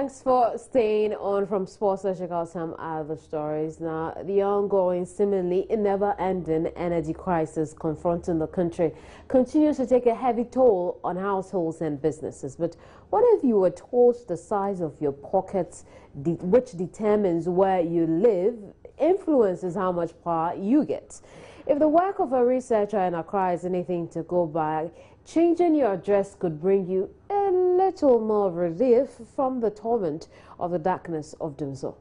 Thanks for staying on from sports. Let's check out some other stories now. The ongoing, seemingly never-ending energy crisis confronting the country continues to take a heavy toll on households and businesses. But what if you were told the size of your pockets, which determines where you live, influences how much power you get? If the work of a researcher in Accra is anything to go by, changing your address could bring you a little more relief from the torment of the darkness of Dumsor.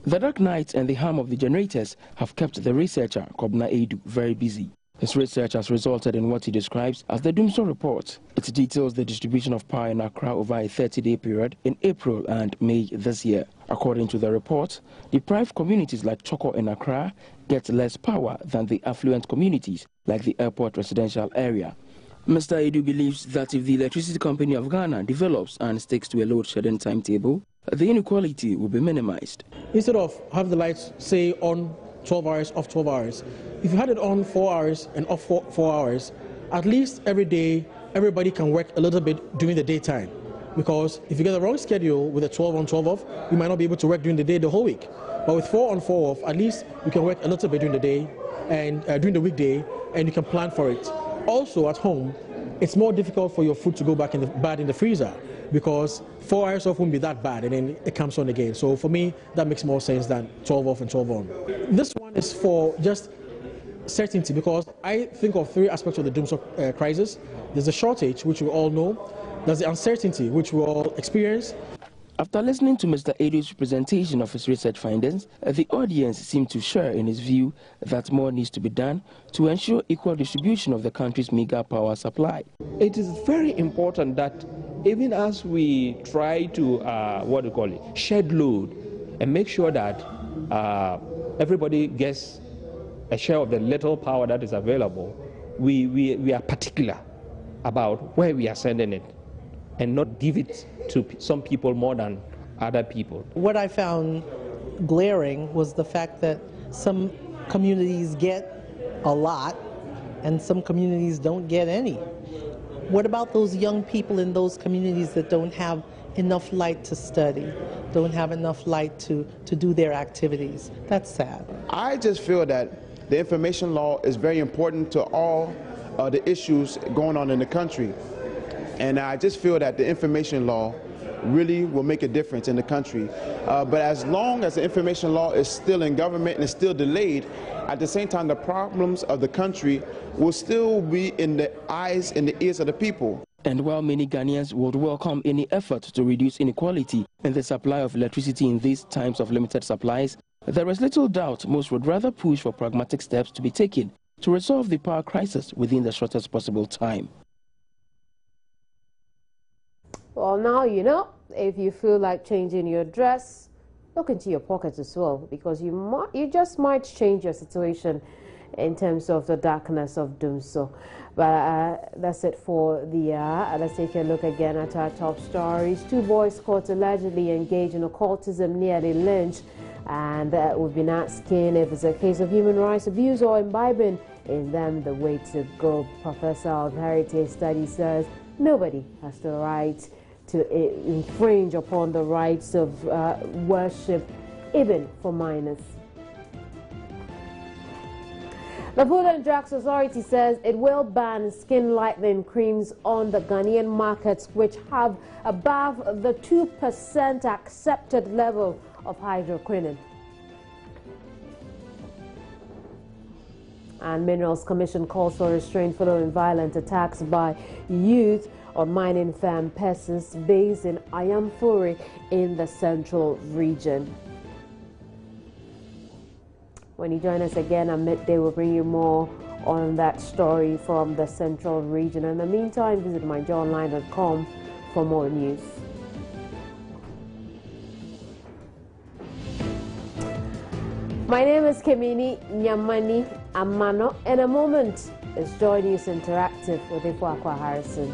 The dark nights and the hum of the generators have kept the researcher, Kobna Edu, very busy. His research has resulted in what he describes as the Dumsor report. It details the distribution of power in Accra over a 30-day period in April and May this year. According to the report, deprived communities like Choko and Accra get less power than the affluent communities like the airport residential area. Mr. Edu believes that if the Electricity Company of Ghana develops and sticks to a load-shedding timetable, the inequality will be minimized. Instead of having the lights, say, on 12 hours, off 12 hours, if you had it on 4 hours and off 4 hours, at least every day, everybody can work a little bit during the daytime. Because if you get the wrong schedule with a 12 on, 12 off, you might not be able to work during the day the whole week. But with 4 on, 4 off, at least you can work a little bit during the day and during the weekday, and you can plan for it. Also, at home, it's more difficult for your food to go back bad in the freezer because 4 hours off won't be that bad, and then it comes on again. So for me, that makes more sense than 12 off and 12 on. This one is for just certainty, because I think of 3 aspects of the Dumsor crisis. There's the shortage, which we all know. There's the uncertainty, which we all experience. After listening to Mr. Edu's presentation of his research findings, the audience seemed to share in his view that more needs to be done to ensure equal distribution of the country's mega power supply. It is very important that even as we try to, shed load and make sure that everybody gets a share of the little power that is available, we are particular about where we are sending it and not give it to some people more than other people. What I found glaring was the fact that some communities get a lot and some communities don't get any. What about those young people in those communities that don't have enough light to study, don't have enough light to do their activities? That's sad. I just feel that the information law is very important to all the issues going on in the country. And I just feel that the information law really will make a difference in the country. But as long as the information law is still in government and is still delayed, at the same time the problems of the country will still be in the eyes and the ears of the people. And while many Ghanaians would welcome any effort to reduce inequality in the supply of electricity in these times of limited supplies, there is little doubt most would rather push for pragmatic steps to be taken to resolve the power crisis within the shortest possible time. Well, now you know, if you feel like changing your dress, look into your pockets as well, because you just might change your situation in terms of the darkness of Dumsor. But that's it for the let's take a look again at our top stories. 2 boys caught allegedly engaged in occultism nearly lynched, and we've been asking if it's a case of human rights abuse or imbibing in them the way to go. Professor of Heritage Studies says nobody has the right to infringe upon the rights of worship, even for minors. The Food and Drugs Authority says it will ban skin lightening creams on the Ghanaian markets which have above the 2% accepted level of hydroquinone. And Minerals Commission calls for restraint following violent attacks by youth on mining firm Persis based in Ayamfuri in the central region. When you join us again at midday, we'll bring you more on that story from the central region. In the meantime, visit myjournline.com for more news. My name is Kemini Nyamani Amano. In a moment, it's Joy News Interactive with Ifwakwa Harrison.